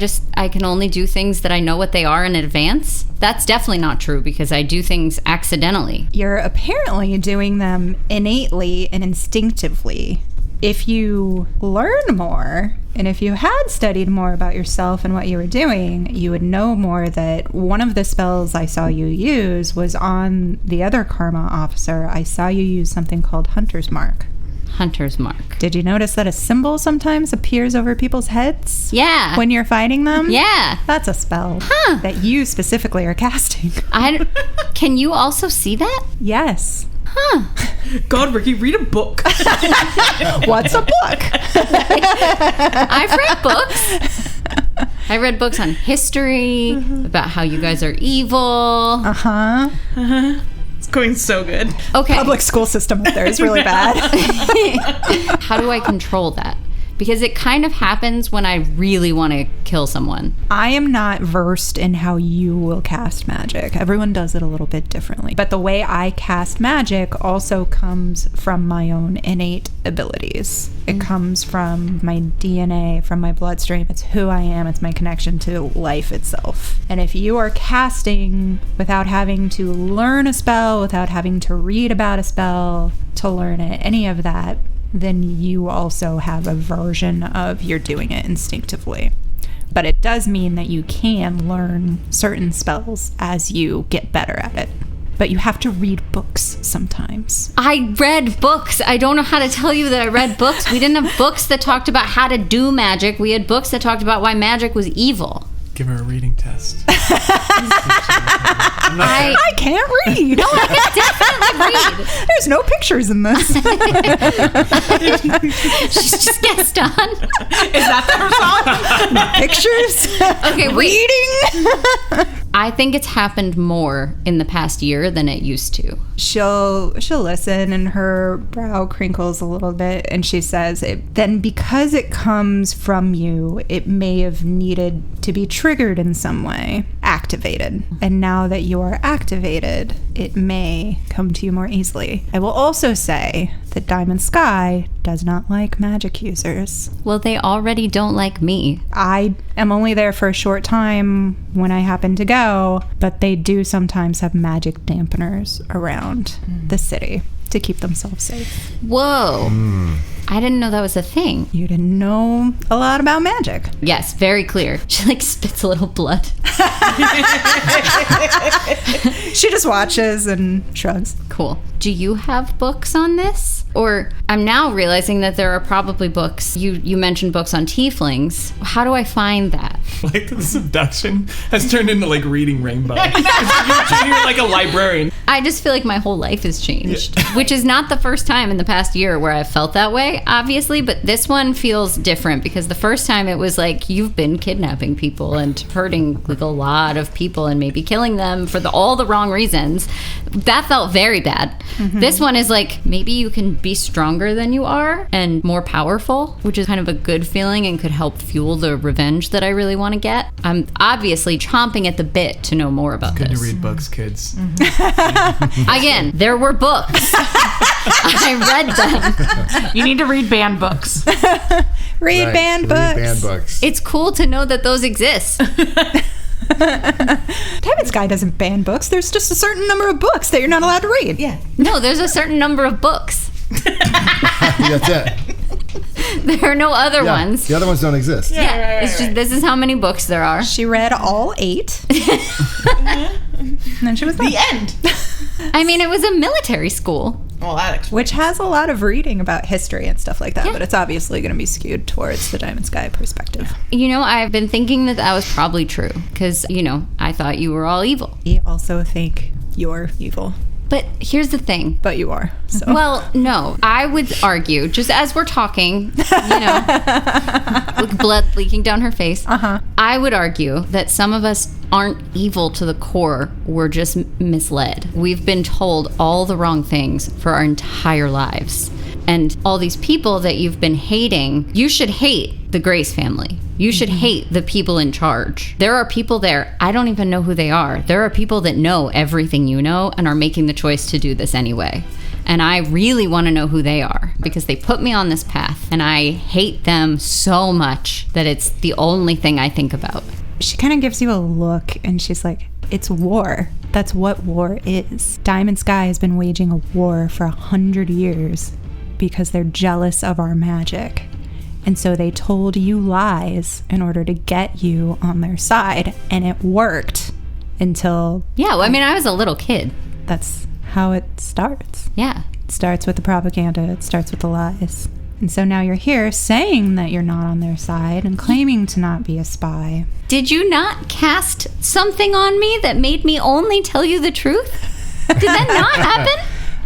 can only do things that I know what they are in advance? That's definitely not true because I do things accidentally. You're apparently doing them innately and instinctively. If you learn more, and if you had studied more about yourself and what you were doing, you would know more that one of the spells I saw you use was on the other Karma officer. I saw you use something called Hunter's Mark. Hunter's Mark. Did you notice that a symbol sometimes appears over people's heads? Yeah. When you're fighting them? Yeah. That's a spell that you specifically are casting. Can you also see that? Yes. God, Rikki, read a book. What's a book? I've read books. I read books on history, about how you guys are evil. Uh-huh. It's going so good. Okay. Public school system up there is really bad. How do I control that? Because it kind of happens when I really want to kill someone. I am not versed in how you will cast magic. Everyone does it a little bit differently. But the way I cast magic also comes from my own innate abilities. It comes from my DNA, from my bloodstream. It's who I am. It's my connection to life itself. And if you are casting without having to learn a spell, without having to read about a spell to learn it, any of that, then you also have a version of you're doing it instinctively. But it does mean that you can learn certain spells as you get better at it. But you have to read books sometimes. I read books. I don't know how to tell you that I read books. We didn't have books that talked about how to do magic. We had books that talked about why magic was evil. Give her a reading test. I can't read. No, I can definitely read. There's no pictures in this. She's just guessed on. Is that her song? Pictures? Okay, wait. Reading? I think it's happened more in the past year than it used to. She'll listen, and her brow crinkles a little bit, and she says, then because it comes from you, it may have needed to be triggered in some way, activated. And now that you are activated, it may come to you more easily. I will also say that Diamond Sky does not like magic users. Well, they already don't like me. I am only there for a short time when I happen to go, but they do sometimes have magic dampeners around the city to keep themselves safe. Whoa. I didn't know that was a thing. You didn't know a lot about magic. Yes, very clear. She like spits a little blood. She just watches and shrugs. Cool. Do you have books on this? Or I'm now realizing that there are probably books. You mentioned books on tieflings. How do I find that? Like the seduction has turned into like reading Rainbow. You're like a librarian. I just feel like my whole life has changed, which is not the first time in the past year where I've felt that way, obviously, but this one feels different because the first time it was like you've been kidnapping people and hurting like a lot of people and maybe killing them for all the wrong reasons. That felt very bad. Mm-hmm. This one is like maybe you can be stronger than you are and more powerful, which is kind of a good feeling and could help fuel the revenge that I really want to get. I'm obviously chomping at the bit to know more about this. Good to read books, kids. Again, there were books. I read them. You need to read banned books. Read banned books. Read banned books. It's cool to know that those exist. Diamond Sky doesn't ban books. There's just a certain number of books that you're not allowed to read. Yeah. No, there's a certain number of books. That's it. There are no other ones. The other ones don't exist. Yeah, it's just this is how many books there are. She read all 8. And then she was done. The end. I mean, it was a military school. Well, that explains. Which has a lot of reading about history and stuff like that, but it's obviously going to be skewed towards the Diamond Sky perspective. You know, I've been thinking that was probably true because, you know, I thought you were all evil. We also think you're evil. But here's the thing. But you are. So. Well, no. I would argue, just as we're talking, you know, with blood leaking down her face, I would argue that some of us aren't evil to the core. We're just misled. We've been told all the wrong things for our entire lives. And all these people that you've been hating, you should hate the Grace family. You should hate the people in charge. There are people there, I don't even know who they are. There are people that know everything you know and are making the choice to do this anyway. And I really want to know who they are because they put me on this path and I hate them so much that it's the only thing I think about. She kind of gives you a look and she's like, it's war. That's what war is. Diamond Sky has been waging a war for 100 years because they're jealous of our magic. And so they told you lies in order to get you on their side. And it worked until... Yeah, well, I mean, I was a little kid. That's how it starts. Yeah. It starts with the propaganda. It starts with the lies. And so now you're here saying that you're not on their side and claiming to not be a spy. Did you not cast something on me that made me only tell you the truth? Did that not happen?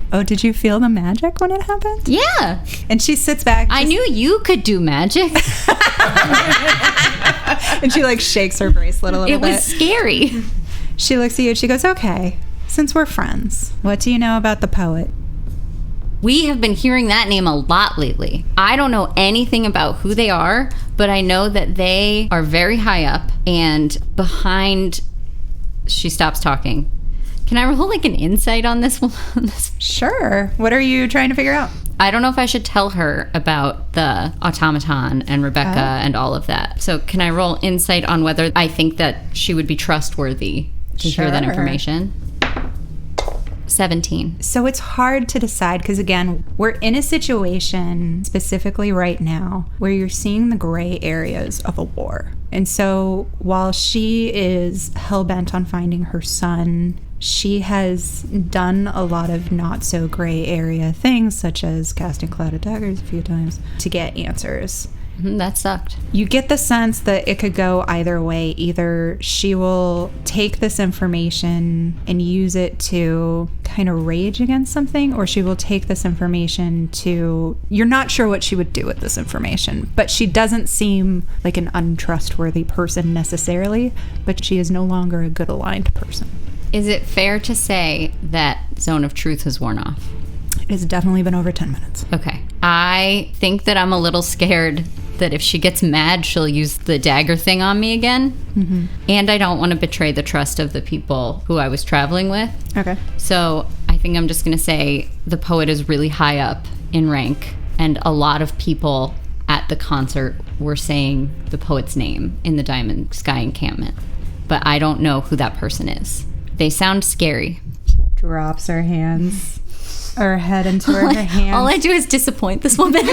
Oh, did you feel the magic when it happened? Yeah. And she sits back. I knew you could do magic. And she like shakes her bracelet a little bit. It was scary. She looks at you and she goes, okay, since we're friends, what do you know about the poet? We have been hearing that name a lot lately. I don't know anything about who they are, but I know that they are very high up and behind... She stops talking. Can I roll like an insight on this one? Sure. What are you trying to figure out? I don't know if I should tell her about the automaton and Rebecca and all of that. So can I roll insight on whether I think that she would be trustworthy to hear that information? 17. So it's hard to decide because, again, we're in a situation specifically right now where you're seeing the gray areas of a war. And so while she is hell-bent on finding her son, she has done a lot of not so gray area things, such as casting clouded daggers a few times to get answers. That sucked. You get the sense that it could go either way. Either she will take this information and use it to kind of rage against something, or she will take this information to... You're not sure what she would do with this information, but she doesn't seem like an untrustworthy person necessarily, but she is no longer a good aligned person. Is it fair to say that Zone of Truth has worn off? It has definitely been over 10 minutes. Okay. I think that I'm a little scared that if she gets mad, she'll use the dagger thing on me again. Mm-hmm. And I don't want to betray the trust of the people who I was traveling with. Okay. So I think I'm just going to say the poet is really high up in rank, and a lot of people at the concert were saying the poet's name in the Diamond Sky encampment. But I don't know who that person is. They sound scary. She drops her hands. Her head into her hands. All I do is disappoint this woman.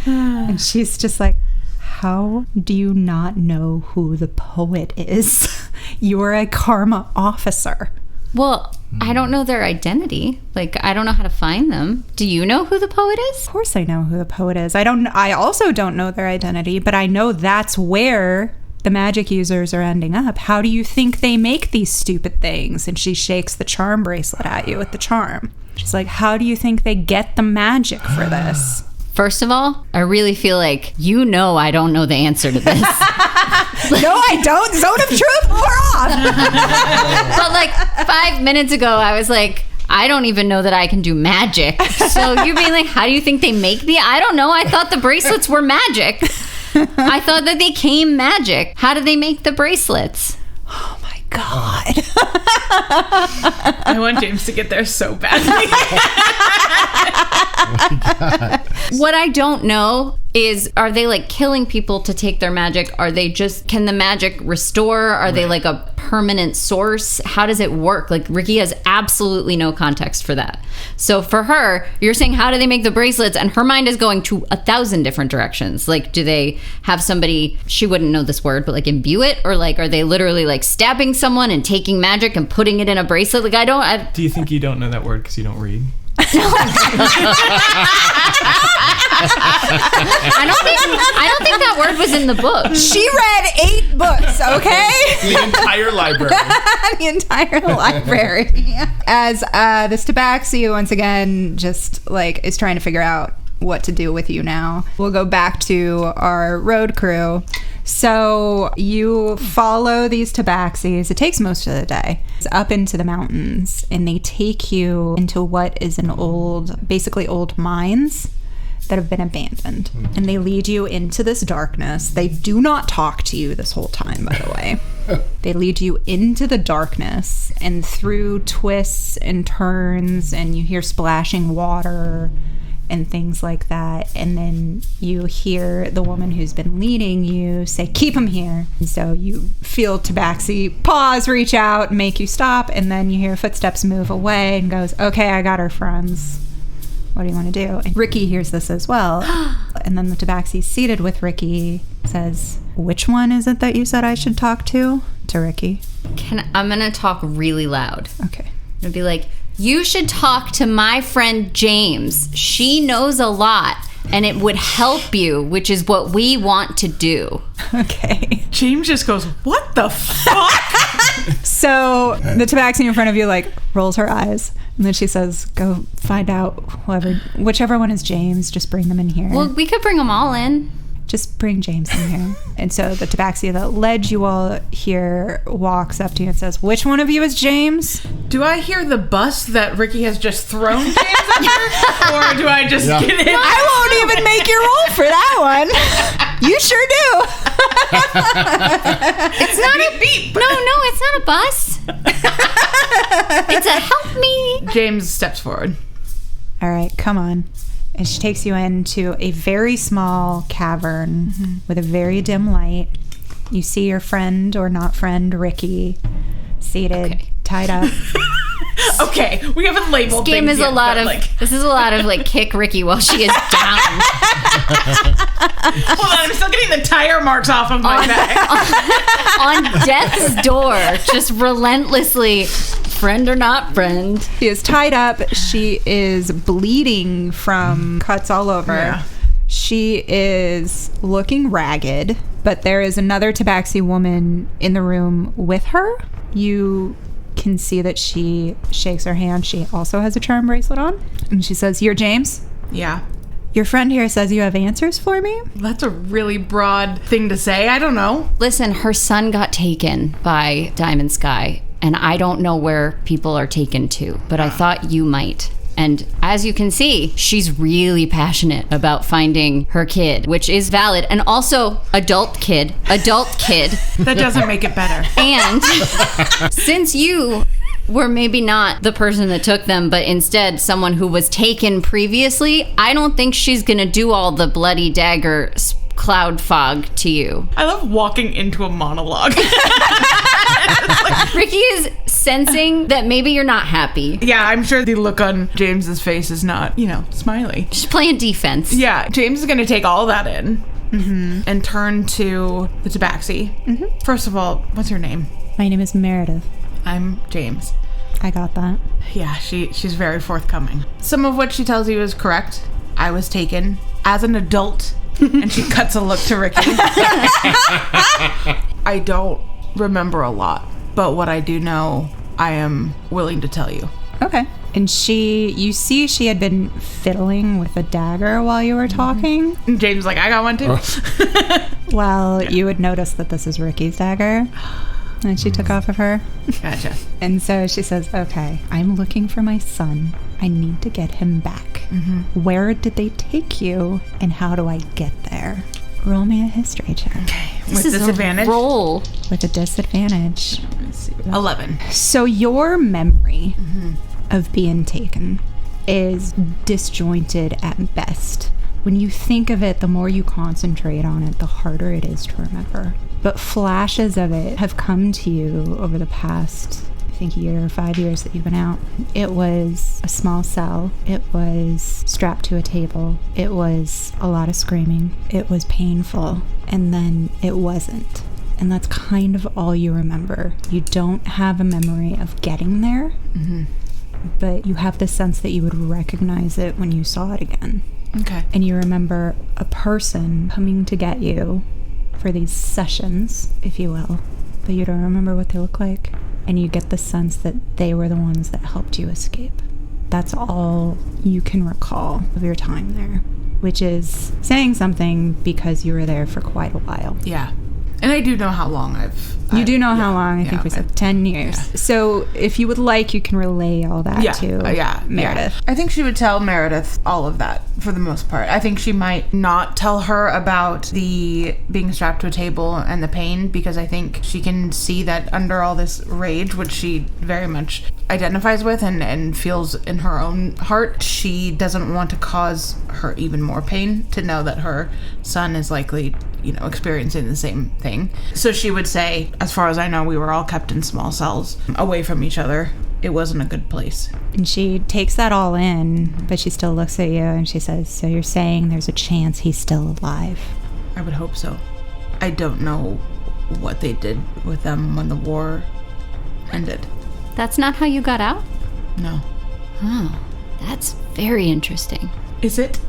And she's just like, how do you not know who the poet is? You're a karma officer. Well, I don't know their identity. Like, I don't know how to find them. Do you know who the poet is? Of course I know who the poet is. I also don't know their identity, but I know that's where the magic users are ending up. How do you think they make these stupid things? And she shakes the charm bracelet at you with the charm. She's like, how do you think they get the magic for this? First of all, I really feel like I don't know the answer to this. No, I don't. Zone of Truth, we're off. But like 5 minutes ago, I was like, I don't even know that I can do magic. So you're being like, how do you think they make I don't know. I thought the bracelets were magic. I thought that they came magic. How do they make the bracelets? Oh my God. I want James to get there so badly. What I don't know is, are they like killing people to take their magic? Are they just, can the magic restore? Are they like a permanent source? How does it work? Like, Rikki has absolutely no context for that. So for her, you're saying, how do they make the bracelets? And her mind is going to 1,000 different directions. Like, do they have somebody, she wouldn't know this word, but like imbue it? Or like, are they literally like stabbing someone and taking magic and putting it in a bracelet? Like, Do you think you don't know that word because you don't read? I don't think that word was in the book. She read 8 books, okay? The entire library. The entire library. As this tabaxi, once again, just like is trying to figure out what to do with you now. We'll go back to our road crew. So you follow these tabaxis. It takes most of the day. It's up into the mountains, and they take you into what is an basically old mines that have been abandoned. And they lead you into this darkness. They do not talk to you this whole time, by the way. They lead you into the darkness and through twists and turns, and you hear splashing water and things like that. And then you hear the woman who's been leading you say, keep him here. And so you feel tabaxi pause, reach out, make you stop, and then you hear footsteps move away and goes, okay, I got her friends. What do you want to do? And Rikki hears this as well. And then the tabaxi seated with Rikki says, which one is it that you said I should talk to Rikki? I'm going to talk really loud. Okay. I'm going to be like, you should talk to my friend James. She knows a lot, and it would help you, which is what we want to do. Okay. James just goes, what the fuck? So the tabaxi in front of you like rolls her eyes, and then she says, go find out whichever one is James, just bring them in here. Well, we could bring them all in. Just bring James in here. And so the tabaxi that led you all here walks up to you and says, which one of you is James? Do I hear the bus that Rikki has just thrown James under? Or do I just get in? I won't even make your roll for that one. You sure do. It's not a beep. No, it's not a bus. It's a help me. James steps forward. All right, come on. And she takes you into a very small cavern with a very dim light. You see your friend or not friend, Rikki, seated, tied up. Okay, we haven't labeled This game things is yet, a lot but, of like, this is a lot of like kick Rikki while she is down hold on, I'm still getting the tire marks off of my back. on death's door, just relentlessly, friend or not friend. She is tied up. She is bleeding from cuts all over. Yeah. She is looking ragged, but there is another Tabaxi woman in the room with her. You can see that she shakes her hand. She also has a charm bracelet on. And she says, "You're James? Yeah. Your friend here says you have answers for me?" That's a really broad thing to say. I don't know. Listen, her son got taken by Diamond Sky, and I don't know where people are taken to, but I thought you might. And as you can see, she's really passionate about finding her kid, which is valid. And also, adult kid. That doesn't make it better. And since you were maybe not the person that took them, but instead someone who was taken previously, I don't think she's gonna do all the bloody dagger cloud fog to you. I love walking into a monologue. Rikki is sensing that maybe you're not happy. Yeah, I'm sure the look on James's face is not, smiley. She's playing defense. Yeah, James is going to take all that in and turn to the Tabaxi. First of all, what's your name? My name is Meredith. I'm James. I got that. Yeah, she's very forthcoming. Some of what she tells you is correct. I was taken as an adult, and she cuts a look to Rikki. I don't remember a lot, but what I do know, I am willing to tell you. Okay. And you see she had been fiddling with a dagger while you were talking. And James is like, I got one too. Well, you would notice that this is Ricky's dagger. And she took off of her. Gotcha. And so she says, okay, I'm looking for my son. I need to get him back. Where did they take you? And how do I get there? Roll me a history check. Okay. This With is disadvantage? a roll. With a disadvantage. Let's see. 11. So your memory of being taken is disjointed at best. When you think of it, the more you concentrate on it, the harder it is to remember. But flashes of it have come to you over the past, I think, year or 5 years that you've been out. It was a small cell. It was strapped to a table. It was a lot of screaming. It was painful. And then it wasn't. And that's kind of all you remember. You don't have a memory of getting there, but you have the sense that you would recognize it when you saw it again. Okay. And you remember a person coming to get you for these sessions, if you will, but you don't remember what they look like. And you get the sense that they were the ones that helped you escape. That's all you can recall of your time there, which is saying something because you were there for quite a while. Yeah. And I do know how long You do know how long. I think we said 10 years. Yeah. So if you would like, you can relay all that to Meredith. Yeah. I think she would tell Meredith all of that for the most part. I think she might not tell her about the being strapped to a table and the pain, because I think she can see that under all this rage, which she very much identifies with and feels in her own heart, she doesn't want to cause her even more pain to know that her son is likely, experiencing the same thing. So she would say, as far as I know, we were all kept in small cells away from each other. It wasn't a good place. And she takes that all in, but she still looks at you and she says, so you're saying there's a chance he's still alive? I would hope so. I don't know what they did with them when the war ended. That's not how you got out? No. Oh, that's very interesting. Is it?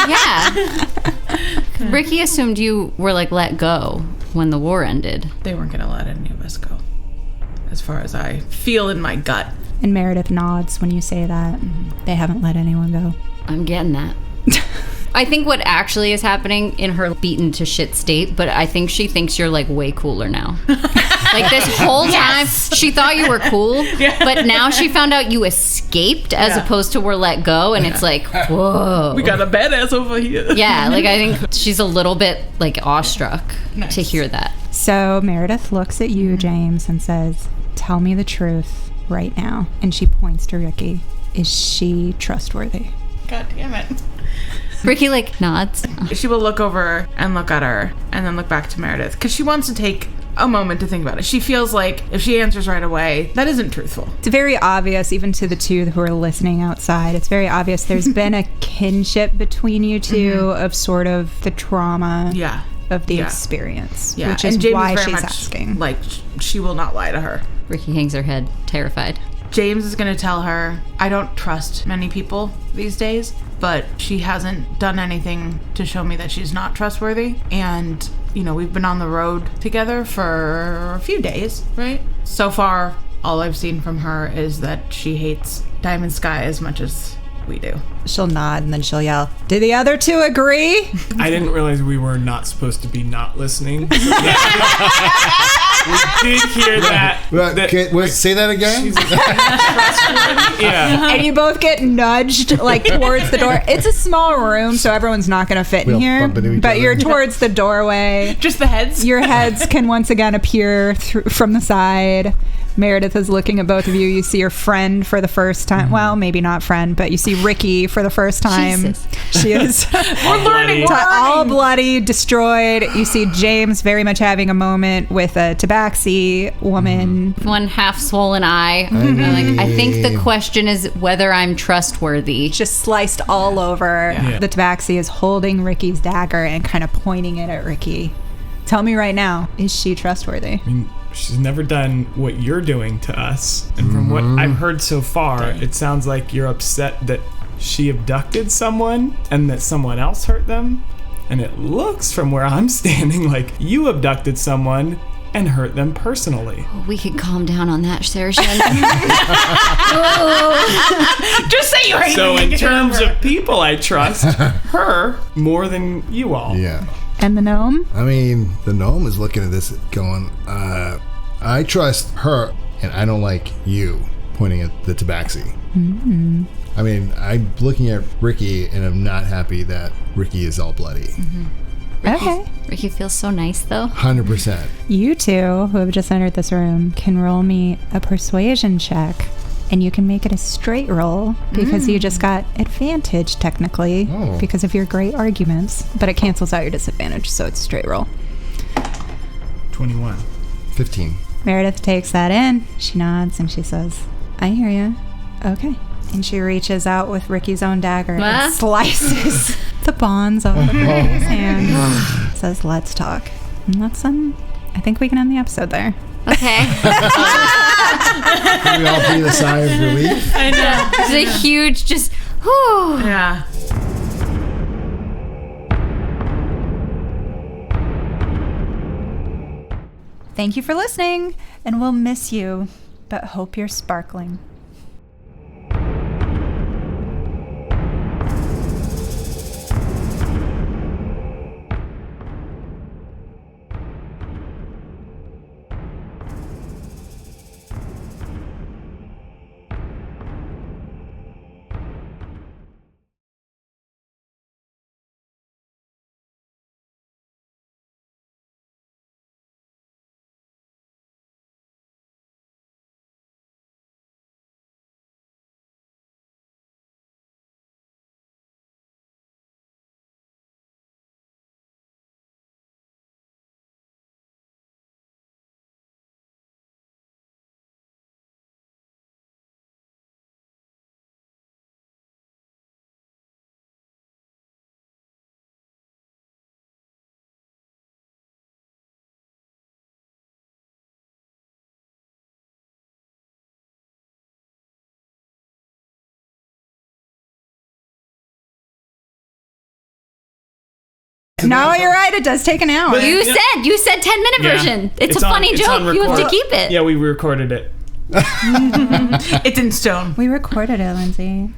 Yeah. Rikki assumed you were let go when the war ended. They weren't going to let any of us go, as far as I feel in my gut. And Meredith nods when you say that. They haven't let anyone go. I'm getting that. I think what actually is happening in her beaten to shit state, but I think she thinks you're way cooler now. This whole time she thought you were cool, but now she found out you escaped as opposed to were let go, and it's whoa. We got a badass over here. Yeah, I think she's a little bit awestruck to hear that. So Meredith looks at you, James, and says, tell me the truth right now. And she points to Rikki. Is she trustworthy? God damn it. Rikki nods. She will look over and look at her and then look back to Meredith because she wants to take a moment to think about it. She feels like if she answers right away, that isn't truthful. It's very obvious, even to the two who are listening outside, it's very obvious there's been a kinship between you two of sort of the trauma of the experience, which is why she's asking. Like, she will not lie to her. Rikki hangs her head, terrified. James is going to tell her, I don't trust many people these days, but she hasn't done anything to show me that she's not trustworthy. And, we've been on the road together for a few days, right? So far, all I've seen from her is that she hates Diamond Sky as much as we do. She'll nod and then she'll yell, do the other two agree? I didn't realize we were not supposed to be not listening. We did hear that. Say that again? Yeah. And you both get nudged towards the door. It's a small room, so everyone's not going to fit in here. But you're towards the doorway. Just the heads? Your heads can once again appear from the side. Meredith is looking at both of you. You see your friend for the first time. Well, maybe not friend, but you see Rikki for the first time. Jesus. She is We're learning. all bloody, destroyed. You see James very much having a moment with a tabaxi woman. One half swollen eye. I think the question is whether I'm trustworthy. Just sliced all over. Yeah. The tabaxi is holding Ricky's dagger and kind of pointing it at Rikki. Tell me right now, is she trustworthy? She's never done what you're doing to us. And from what I've heard so far, it sounds like you're upset that she abducted someone and that someone else hurt them. And it looks from where I'm standing like you abducted someone and hurt them personally. We could calm down on that, Sarah Shen. Just say you're So in terms of people, I trust her more than you all. Yeah. And the gnome? I mean, the gnome is looking at this going, I trust her, and I don't like you, pointing at the tabaxi. Mm-hmm. I mean, I'm looking at Rikki, and I'm not happy that Rikki is all bloody. Mm-hmm. Okay. Rikki feels so nice, though. 100%. You two who have just entered this room can roll me a persuasion check. And you can make it a straight roll because you just got advantage technically because of your great arguments. But it cancels out your disadvantage, so it's a straight roll. 21. 15. Meredith takes that in. She nods and she says, I hear you. Okay. And she reaches out with Ricky's own dagger and slices the bonds off of Ricky's hand. Says, let's talk. And that's I think we can end the episode there. Okay. Can we all breathe a sigh of relief? I know. It's a huge whew. Yeah. Thank you for listening, and we'll miss you, but hope you're sparkling. No, you're right. It does take an hour. You said 10-minute version. It's a funny joke. You have to keep it. Yeah, we recorded it. It's in stone. We recorded it, Lindsay.